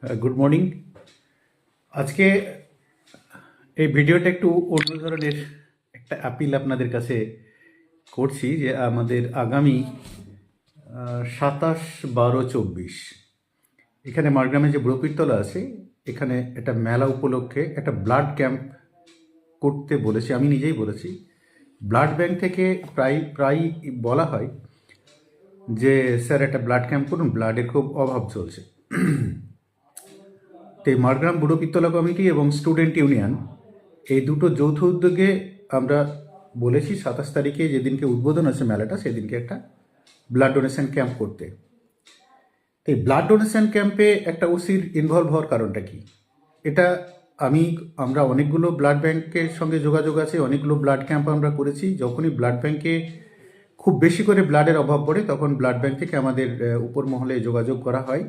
Good morning. আজকে এই ভিডিওটা একটু অন্য ধরনের একটা আপিল আপনাদের কাছে করছি যে আমাদের আগামী 27-12-24 এখানে মারগ্রামে যে ব্রহ্মীরতলা আছে, এখানে একটা মেলা উপলক্ষে একটা ব্লাড ক্যাম্প করতে বলেছি। আমি নিজেই বলেছি। ব্লাড ব্যাংক থেকে প্রায় বলা হয় যে স্যার একটা ব্লাড ক্যাম্প করুন, ব্লাডের খুব অভাব চলছে। তো এই মারগ্রাম বুড়ো পিত্তলা কমিটি এবং স্টুডেন্ট ইউনিয়ন এই দুটো যৌথ উদ্যোগে আমরা বলেছি 27 তারিখে যেদিনকে উদ্বোধন আছে মেলাটা, সেদিনকে একটা ব্লাড ডোনেশন ক্যাম্প করতে। তো এই ব্লাড ডোনেশন ক্যাম্পে একটা ওসির ইনভলভ হওয়ার কারণটা কি? এটা আমরা অনেকগুলো ব্লাড ব্যাংকের সঙ্গে যোগাযোগ আছে, অনেকগুলো ব্লাড ক্যাম্প আমরা করেছি। যখনই ব্লাড ব্যাংকে খুব বেশি করে ব্লাডের অভাব পড়ে, তখন ব্লাড ব্যাংক থেকে আমাদের উপর মহলে যোগাযোগ করা হয়